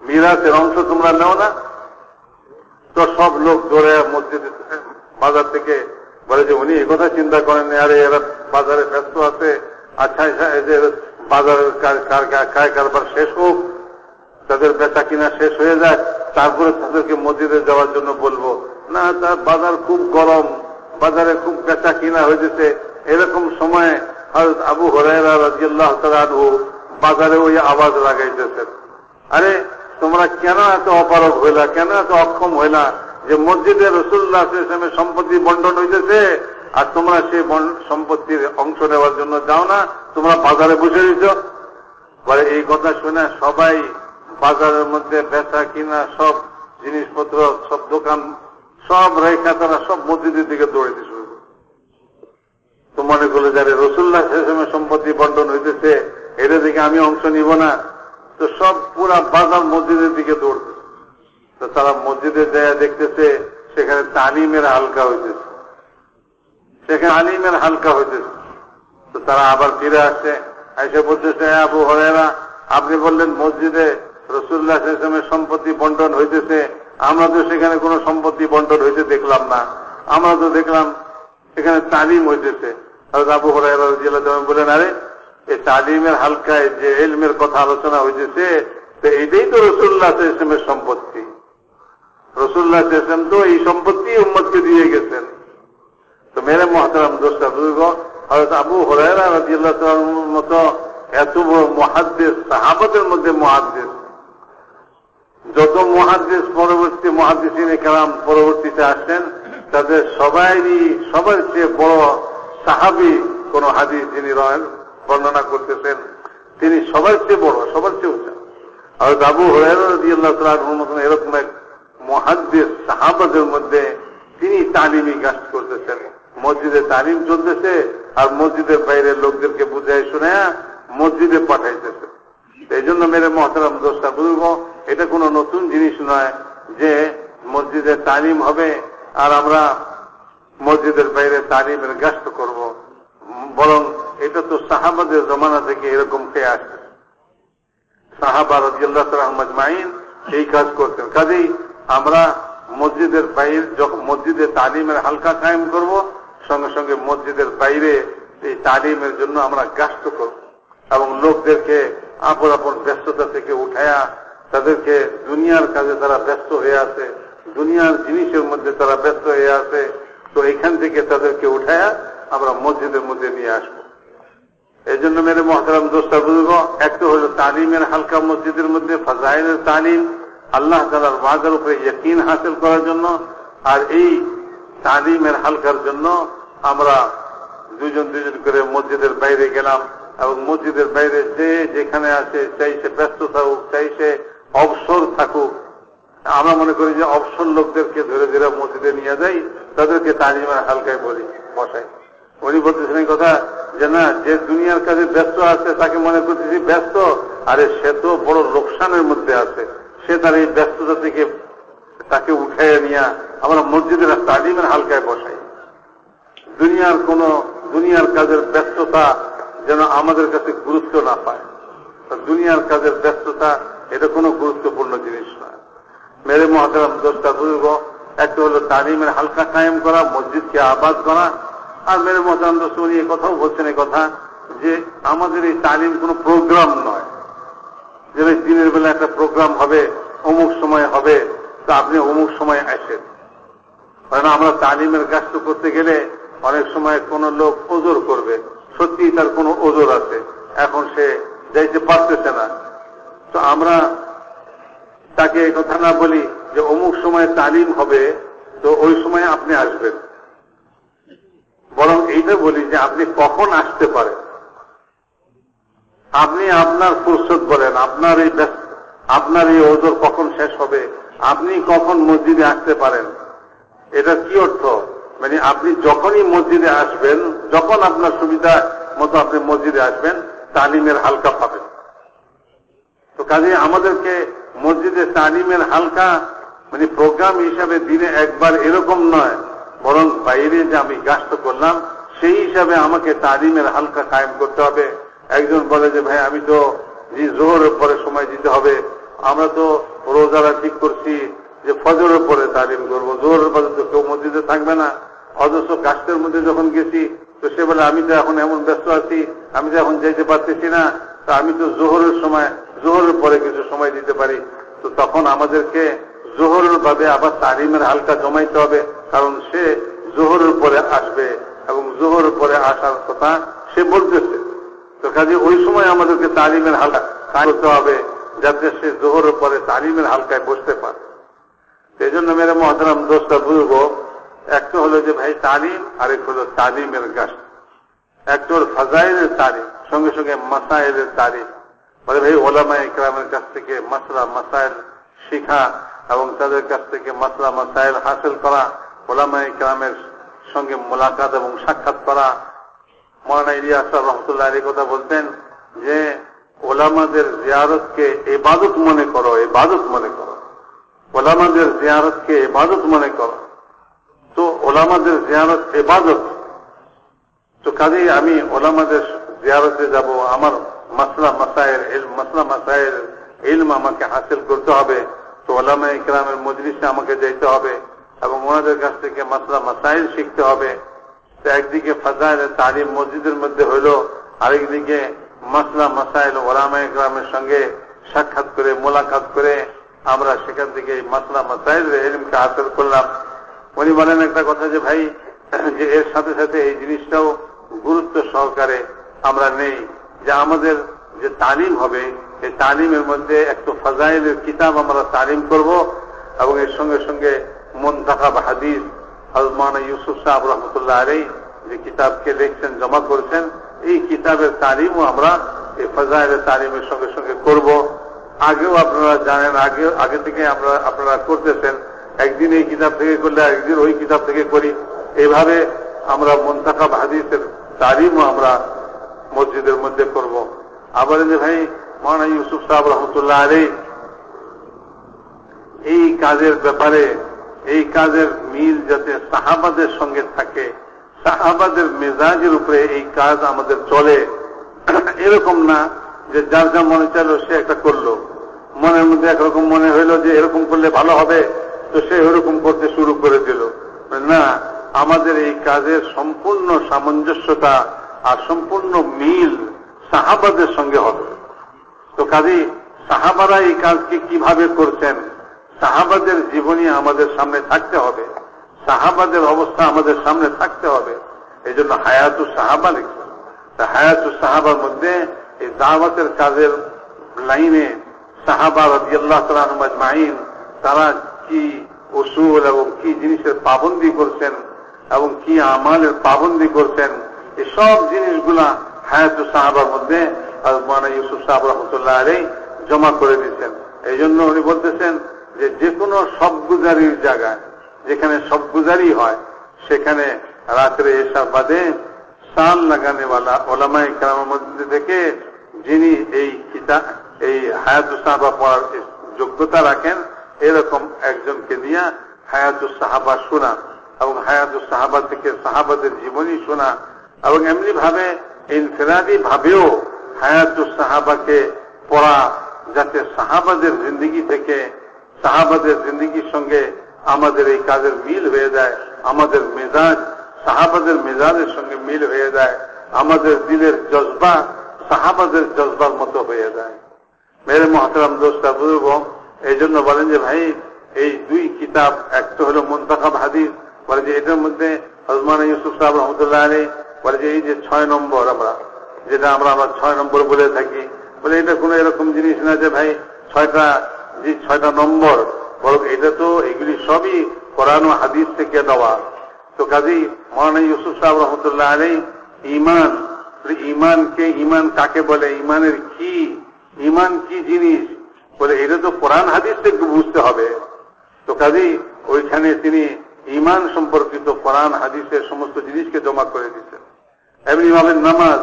Speaker 2: মিরাসের অংশ তোমরা নেও না। তো সব লোক দৌড়ে মসজিদে বাজার থেকে বলে যে উনি এই কথা চিন্তা করেন, আরে এরা বাজারে ব্যস্ত আছে, আচ্ছা এদের বাজারের কায় কারবার শেষ হোক, তাদের বেচা কিনা শেষ হয়ে যায়, তারপরে তাদেরকে মসজিদে যাওয়ার জন্য বলবো। না, তার বাজার খুব গরম, বাজারে খুব বেচা কিনা হয়েছে। এরকম সময়ে হযরত আবু হুরায়রা রাদিয়াল্লাহু তাআলা আনহু বাজারে ওই আওয়াজ লাগাইতেছেন, আরে তোমরা কেন এত অপারগ হইলা, কেন এত অক্ষম হইলা যে মসজিদে রাসূলুল্লাহ সাল্লাল্লাহু আলাইহি ওয়াসাল্লামের সম্পত্তি বন্টন হইতেছে আর তোমরা সেই সম্পত্তির অংশ নেওয়ার জন্য যাও না, তোমরা বাজারে বসে রয়েছ। বলে এই কথা শুনে সবাই বাজারের মধ্যে বেচা কিনা সব জিনিসপত্র, সব দোকান সব রেখা তারা সব মসজিদের দিকে দৌড়াইতে শুরু করে। তো মনে করলো যারা রাসূলুল্লাহ সাল্লাল্লাহু আলাইহি ওয়াসাল্লামের সম্পত্তি বন্টন হইতেছে, এটা দিকে আমি অংশ নিব না। তো সব পুরা বাজার মসজিদের দিকে দৌড়ছে। তো তারা মসজিদে যায় দেখতেছে সেখানে তালিমের হালকা হইতেছে, সেখানে আলিমের হালকা হইতেছে। তো তারা আবার ফিরে আসছে, এসে বলতেছে, আবু হুরায়রা আপনি বললেন মসজিদে রাসূলুল্লাহ সাল্লাল্লাহু আলাইহি ওয়াসাল্লামের সম্পত্তি বন্টন হইতেছে, আমরা তো সেখানে কোনো সম্পত্তি বন্টন হইতে দেখলাম না, আমরা তো দেখলাম এখানে তালিম হইতেছে। হযরত আবু হুরায়রা রাদিয়াল্লাহু তাআলা বলেন, আরে এই তালিমের হালকায় যে ইলমের কথা আলোচনা হইতেছে, তো এইটাই তো রাসূলুল্লাহ সাল্লাল্লাহু আলাইহি ওয়াসাল্লামের সম্পত্তি। রাসূলুল্লাহ সাল্লাল্লাহু আলাইহি ওয়াসাল্লাম তো এই সম্পত্তি উম্মতকে দিয়ে গেছেন। তো মেরে মহতারাম দোস্ত বুজুর্গ, হযরত আবু হুরায়রা রাদিয়াল্লাহু তাআলার মতো এত বড় মুহাদ্দিস, সাহাবাদের মধ্যে মুহাদ্দিস, যত মুহাদ্দিস পরবর্তী মুহাদ্দিসিনে কেরাম পরবর্তীতে আসেন তাদের সবার চেয়ে বড় সাহাবী কোন হাদিস যিনি বর্ণনা করতেছেন তিনি সবার চেয়ে বড়, সবার চেয়ে উঁচা। আর আবু হুরায়রা রাদিয়াল্লাহু তাআলার মতন এরকম এক মুহাদ্দিস সাহাবাদের মধ্যে তিনি তালিমি গাছ করতেছেন। মসজিদে তালিম চলতেছে আর মসজিদের বাইরের লোকদেরকে বুঝাই শোনায়া মসজিদে পাঠাইতেছে। এই জন্য মেরে মহতারাম দোস্তা বুঝব, এটা কোনো নতুন জিনিস নয় যে মসজিদে তালিম হবে আর আমরা মসজিদের বাইরে তালিমের গাছ করব, বরং এটা তো সাহাবাদের জমানা থেকে এরকম খেয়ে আসছে। সাহাবা রাদিয়াল্লাহু তাআলা আজমাইন এই কাজ করতেন। কাজেই আমরা মসজিদের বাইরে যখন মসজিদে তালিমের হালকা কায়েম করব, সঙ্গে সঙ্গে মসজিদের বাইরে এই তালিমের জন্য আমরা গাছ করব এবং লোকদেরকে আপন আপন ব্যস্ততা থেকে উঠায়া তাদেরকে দুনিয়ার কাজে তারা ব্যস্ত হয়ে আছে, দুনিয়ার জিনিসের মধ্যে তারা ব্যস্ত হয়ে আছে, তো এখান থেকে তাদেরকে উঠায়া আমরা মসজিদের মধ্যে নিয়ে আসবো। এই জন্য মেরে মহতারাম দোস্তা বুজুর্গ, একটা হলো তালিমের হালকা মসজিদের মধ্যে, ফাজাইলের তালিম, আল্লাহ তাআলার ওয়াদার উপরে ইয়াকিন হাসিল করার জন্য। আর এই তালিমের হালকার জন্য আমরা দুজন করে মসজিদের বাইরে গেলাম এবং মসজিদের বাইরে যে যেখানে আছে, চাই সে ব্যস্ত থাকুক, চাই সে অবসর থাকুক, আমরা মনে করি যে অবসর লোকদেরকে ধরে ধরে মসজিদে নিয়ে যাই, তাদেরকে তালিমের হালকায় বসাই। উনি বলতেছেন এই কথা যে না, যে দুনিয়ার কাজে ব্যস্ত আছে তাকে মনে করতেছি ব্যস্ত, আরে সে তো বড় লোকসানের মধ্যে আছে, সে তার এই ব্যস্ততা থেকে তাকে উঠাইয়া নিয়ে আমরা মসজিদের তালিমের হালকায় বসাই। দুনিয়ার কাজের ব্যস্ততা যেন আমাদের কাছে গুরুত্ব না পায়। দুনিয়ার কাজের ব্যস্ততা এটা কোনো গুরুত্বপূর্ণ জিনিস নয়। মেরে মহতারাম দোস্তা বুজুর্গ, একটা হলো তালিমের হালকা কায়েম করা, মসজিদকে আবাদ করা। আর মেরে মহতারাম দোস্ত উনি এই কথাও বলছেন এই কথা যে আমাদের এই তালিম কোনো প্রোগ্রাম নয়, যে দিনের বেলা একটা প্রোগ্রাম হবে, অমুক সময় হবে, তা আপনি অমুক সময় আসেন। কারণ আমরা তালিমের কাজ করতে গেলে অনেক সময় কোন লোক ওজোর করবে, সত্যি তার কোনো ওজোর আছে, এখন সে যাইতে পারতেছে না, তো আমরা তাকে এই কথা না বলি যে অমুক সময় তালিম হবে তো ওই সময় আপনি আসবেন, বরং এইটা বলি যে আপনি কখন আসতে পারেন, আপনি আপনার ফুরসত বলেন, আপনার এই ওজোর কখন শেষ হবে, আপনি কখন মসজিদে আসতে পারেন। এটা কি অর্থ? মানে আপনি যখনই মসজিদে আসবেন, যখন আপনার সুবিধা মতো আপনি মসজিদে আসবেন, তালিমের হালকা পাবেন। তো কাজে আমাদেরকে মসজিদে তালিমের হালকা মানে প্রোগ্রাম হিসাবে দিনে একবার এরকম নয়, বরং বাইরে যে আমি গাছ করলাম সেই হিসাবে আমাকে তালিমের হালকা কায়েম করতে হবে। একজন বলে যে ভাই আমি তো জোহরের পরে সময় দিতে হবে, আমরা তো রোজারা ঠিক করছি যে ফজরের পরে তালিম করবো, জোহরের পরে তো কেউ মসজিদে থাকবে না। অথচ গাছের মধ্যে যখন গেছি তো সে বলে আমি তো এখন এমন ব্যস্ত আছি, আমি তো এখন যেতে পারতেছি না, তা আমি তো জোহরের পরে কিছু সময় দিতে পারি। তো তখন আমাদেরকে জোহরের ভাবে আবার তালিমের হালকা জমাইতে হবে, কারণ সে জোহরের পরে আসবে এবং জোহরের পরে আসার কথা সে বলতেছে। তো কাজে ওই সময় আমাদেরকে তালিমের হালকা করতে হবে যাতে সে জোহরের পরে তালিমের হালকায় বসতে পারে। সেই জন্য মেরে মহতারাম দোস্তা বুঝব, একটা হলো যে ভাই তালিম, আরেক হলো তালিমের গাছ। একটা হল ফাজাইলের তালিম, সঙ্গে সঙ্গে মাসাইলের তালিম। বলে ভাই ওলামায়ে কেরামের কাছ থেকে মাসলা মাসাইল শিখা এবং তাদের কাছ থেকে মাসলা মাসাইল হাসিল করা, ওলামায়ে কেরামের সঙ্গে মোলাকাত এবং সাক্ষাৎ করা। মৌলানা ইলিয়াস রহমতুল্লাহ আলাইহি কথা বলতেন যে ওলামাদের জিয়ারতকে ইবাদত মনে করো, ইবাদত মনে করো, ওলামাদের জিয়ারতকে ইবাদত মনে করো। তো ওলামাদের জিয়ারত ইবাদত, তো কাজেই আমি ওলামাদের জিয়ারতে যাব, আমার মাসলা মাসাইল ইলম আমাকে হাসিল করতে হবে, তো ওলামায়ে কেরামের মজলিসে আমাকে যেতে হবে এবং ওনাদের কাছ থেকে মাসলা মাসাইল শিখতে হবে। তো একদিকে ফাজাইল তালিম মসজিদের মধ্যে হইল, আরেকদিকে মাসলা মাসাইল ওলামায়ে কেরামের সঙ্গে সাক্ষাৎ করে মোলাকাত করে আমরা সেখান থেকে এই মাসলা মাসাইলের ইলমকে হাসিল করলাম। উনি বলেন একটা কথা যে ভাই, যে এর সাথে সাথে এই জিনিসটাও গুরুত্ব সহকারে আমরা নেই যে আমাদের যে তালিম হবে, এই তালিমের মধ্যে একটু ফাজাইলের কিতাব আমরা তালিম করব, এবং এর সঙ্গে সঙ্গে মুনতাখাব হাদিস হযরত মাওলানা ইউসুফ সাহেব রহমতুল্লাহ আলাইহি যে কিতাবকে লিখছেন, জমা করেছেন, এই কিতাবের তালিমও আমরা এই ফাজাইলের তালিমের সঙ্গে সঙ্গে করব। আগেও আপনারা জানেন, আগে থেকে আপনারা করতেছেন, একদিন এই কিতাব থেকে করলে একদিন ওই কিতাব থেকে করি, এইভাবে আমরা মুনতাখাব হাদিসের তালিমও আমরা মসজিদের মধ্যে করব। আবার যে ভাই মাওলানা ইউসুফ সাহেব রহমতুল্লাহ আলাইহি এই কাজের ব্যাপারে, এই কাজের মিল যাতে সাহাবাদের সঙ্গে থাকে, সাহাবাদের মেজাজের উপরে এই কাজ আমাদের চলে, এরকম না যে যার যা মনে চাইলো সে একটা করলো, মনের মধ্যে একরকম মনে হইলো যে এরকম করলে ভালো হবে, তো সে ওরকম করতে শুরু করে দিল। না, আমাদের এই কাজের সম্পূর্ণ সামঞ্জস্যতা আর সম্পূর্ণ মিল সাহাবাদের সঙ্গে হবে। তো কাজেই সাহাবারা এই কাজকে কিভাবে করছেন, সাহাবাদের জীবনী আমাদের সামনে থাকতে হবে, সাহাবাদের অবস্থা আমাদের সামনে থাকতে হবে। এই জন্য হায়াতুস সাহাবা লিখছেন। হায়াতুস সাহাবার মধ্যে এই দাওয়াতের কাজের লাইনে সাহাবা রাদিয়াল্লাহু তাআলা আনহুম আজমাইন তারা কি উসুল এবং কি জিনিসের পাবন্দি করছেন এবং কি আমালের পাবন্দি করছেন, এই সব জিনিসগুলা হায়াতুস সাহাবার মধ্যে মাওলানা ইউসুফ সাহেব রহমতুল্লাহ আলাইহি জমা করে দিয়েছেন। এই জন্য উনি বলতেছেন যে কোনো সবগুজারির জায়গায়, যেখানে সবগুজারি হয়, সেখানে রাত্রে এশা বাদে সাল লাগানেওয়ালা ওলামায়ে কেরামের মধ্যে থেকে যিনি এই কিতাব, এই হায়াতুস সাহাবা পড়ার যোগ্যতা রাখেন, এরকম একজনকে নিয়ে হায়াতুস সাহাবা শোনা এবং হায়াতুস সাহাবা থেকে সাহাবাদের জীবনী শোনা, এবং এমনি ভাবে ইনফিরাদি ভাবেও হায়াতুস সাহাবাকে পড়া, যাতে সাহাবাদের জিন্দেগি থেকে, সাহাবাদের জিন্দেগির সঙ্গে আমাদের এই কাজের মিল হয়ে যায়, আমাদের মেজাজ সাহাবাদের মেজাজের সঙ্গে মিল হয়ে যায়, আমাদের দিলের জজবা সাহাবাদের জজবার মতো হয়ে যায়। মেরে মুহতারাম দোস্ত বুজুর্গ, এই জন্য বলেন যে ভাই এই দুই কিতাব, একটা হলো মুনতাখাব হাদিস, বলে যে এটার মধ্যে হযরত মাওলানা ইউসুফ সাহেব রহমতুল্লাহ আলাইহি বলে যে এই যে 6 নম্বর, আমরা যেটা আমরা 6 নম্বর বলে থাকি, বলে এটা কোনো এরকম জিনিস না যে ভাই 6টা নম্বর, বরং এটা তো এগুলি সবই কোরআন ও হাদিস থেকে দেওয়া। তো কাজেই মাওলানা ইউসুফ সাহেব রহমতুল্লাহ আলাইহি ঈমান কাকে বলে, ঈমানের কি, ঈমান কি জিনিস, বলে এটা তো কোরআন হাদিস থেকে বুঝতে হবে। তো কাজেই ওইখানে তিনি ঈমান সম্পর্কিত কোরআন হাদিসের সমস্ত জিনিসকে জমা করে দিচ্ছেন। এমনি ভাবে নামাজ,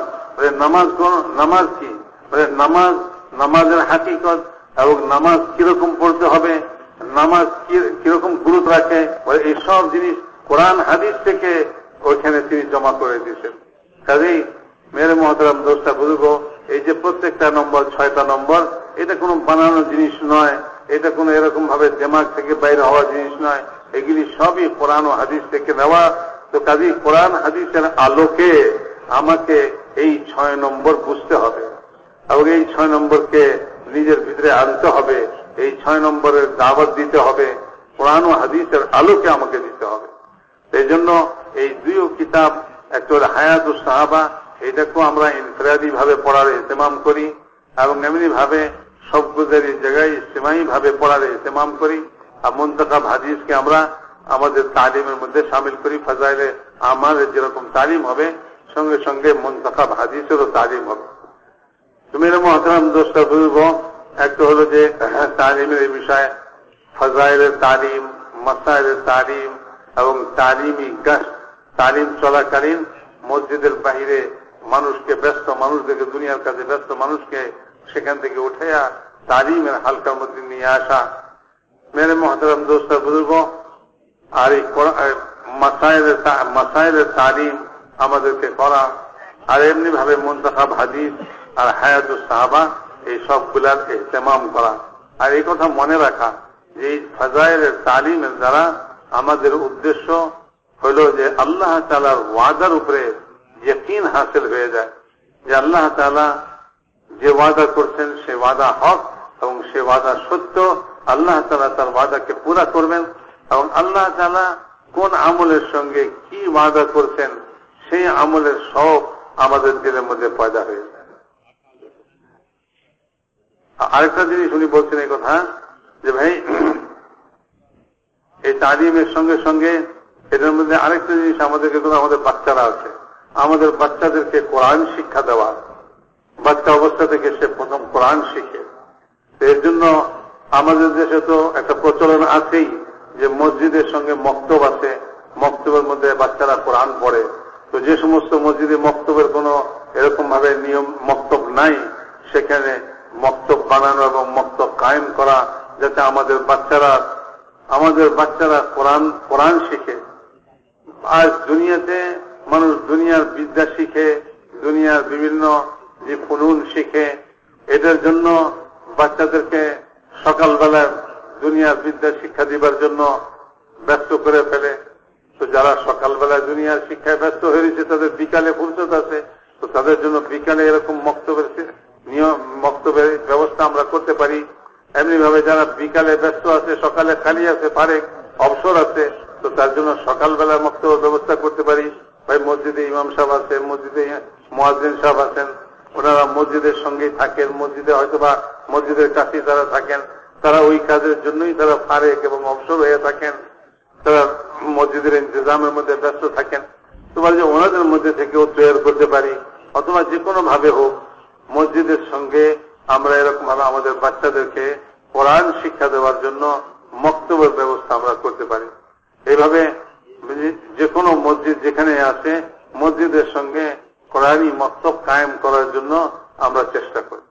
Speaker 2: নামাজ কি, বলে নামাজের হাকিকত এবং নামাজ কিরকম পড়তে হবে, নামাজ কিরকম গুরুত্ব রাখে, বলে এই সব জিনিস কোরআন হাদিস থেকে ওইখানে তিনি জমা করে দিয়েছেন। কাজেই মেরে মুহতারাম দোস্তা বুজুর্গ, এই যে প্রত্যেকটা নম্বর 6টা নম্বর, এটা কোনো বানানো জিনিস নয়, এটা কোনো এরকম ভাবে দিমাগ থেকে বাইরে হওয়া জিনিস নয়, এগুলি সবই কোরআন ও হাদিস থেকে নেওয়া। তো কাজেই কোরআন হাদিসের আলোকে আমাকে এই 6 নম্বর বুঝতে হবে এবং এই 6 নম্বরকে নিজের ভিতরে আনতে হবে, এই 6 নম্বরের দাওয়াত দিতে হবে, কোরআন ও হাদিসের আলোকে আমাকে দিতে হবে। এই জন্য এই দুই কিতাব, একটা হল হায়াতুস সাহাবা, এটাকেও আমরা ইনফিরাদি ভাবে পড়ার ইহতেমাম করি এবং এমনি ভাবে সবগুজারি জায়গায় ইজতিমাই ভাবে পড়ার ইহতেমাম করি, আর মুনতাখাব হাদিসকে আমরা আমাদের তালিমের মধ্যে শামিল করি। ফাজাইলে আমাদের যেরকম তালিম হবে, সঙ্গে সঙ্গে মুনতাখাব হাদিসেরও তালিম হবে। তুমি মুহতারাম দোস্ত বুজুর্গ, একটা হলো যে তালিমের এই বিষয়ে ফাজাইলের তালিম, মাসাইলের তালিম এবং তালিমি গাছ, তালিম চলাকালীন মসজিদের বাহিরে মানুষকে, ব্যস্ত মানুষদেরকে, দুনিয়ার কাছে ব্যস্ত মানুষকে সেখান থেকে উঠাইয়া তালিমের হালকার মধ্যে নিয়ে আসা। মেরে মুহতারাম দোস্ত বুজুর্গ, আর এই মাসাইলের তালিম আমাদেরকে করা, আর এমনি ভাবে মুনতাখাব হাদিস আর হায়াতুস সাহাবা এই সবগুলার ইহতেমাম করা। আর এই কথা মনে রাখা যে এই ফাজাইলের তালিমের দ্বারা আমাদের উদ্দেশ্য হইল যে আল্লাহ তাআলার ওয়াদার উপরে ইয়াকিন হাসিল হয়ে যায়, যে আল্লাহ তাআলা যে ওয়াদা করছেন সে ওয়াদা হক এবং সে ওয়াদা সত্য। আল্লাহ তাআলা তার ওয়াদাকে পুরা করবেন এবং আল্লাহ তাআলা কোন আমলের সঙ্গে কি ওয়াদা করছেন সেই আমলের শখ আমাদের দিলের মধ্যে পয়দা হয়ে যায়। আরেকটা জিনিস উনি বলছেন এই কথা যে ভাই এই তালিমের সঙ্গে সঙ্গে এদের মধ্যে আরেকটা জিনিস আমাদেরকে, আমাদের বাচ্চারা আছে, আমাদের বাচ্চাদেরকে কোরআন শিক্ষা দেওয়া। বাচ্চা অবস্থা থেকে সে প্রথম কোরআন শিখে। এর জন্য আমাদের দেশে তো একটা প্রচলন আছেই যে মসজিদের সঙ্গে মক্তব আছে, মক্তবের মধ্যে বাচ্চারা কোরআন পড়ে। তো যে সমস্ত মসজিদে মক্তবের কোনো এরকম ভাবে নিয়ম মক্তব নাই, সেখানে মক্তব বানানো এবং মক্তব কায়েম করা, যাতে আমাদের বাচ্চারা কোরআন শিখে। আজ দুনিয়াতে মানুষ দুনিয়ার বিদ্যা শিখে, দুনিয়ার বিভিন্ন যে ফুনুন শিখে, এদের জন্য বাচ্চাদেরকে সকালবেলা দুনিয়ার বিদ্যা শিক্ষা দিবার জন্য ব্যস্ত করে ফেলে। তো যারা সকালবেলা দুনিয়ার শিক্ষায় ব্যস্ত হয়েছে তাদের বিকালে ফুরসত আছে, তো তাদের জন্য বিকালে এরকম মক্তবের ব্যবস্থা আমরা করতে পারি। এমনি ভাবে যারা বিকালে ব্যস্ত আছে, সকালে খালি আছে, পারে অবসর আছে, তো তার জন্য সকালবেলা মক্তবের ব্যবস্থা করতে পারি। ভাই মসজিদে ইমাম সাহেব আছে, মসজিদে মুয়াজ্জিন সাহেব আছেন, ওনারা মসজিদের সঙ্গেই থাকেন, মসজিদে হয়তোবা মসজিদের কাছেই তারা থাকেন, তারা ওই কাজের জন্যই তারা ফারেক এবং অবসর হয়ে থাকেন, তারা মসজিদের ইন্তজামের মধ্যে ব্যস্ত থাকেন। তোমার যে ওনাদের মধ্যে থেকেও তৈরি করতে পারি, অথবা যে কোনো ভাবে হোক মসজিদের সঙ্গে আমরা এরকম ভাবে আমাদের বাচ্চাদেরকে কোরআন শিক্ষা দেওয়ার জন্য মক্তবের ব্যবস্থা আমরা করতে পারি। এইভাবে যে কোনো মসজিদ যেখানে আছে মসজিদের সঙ্গে কোরআনী মক্তব কায়েম করার জন্য আমরা চেষ্টা করি।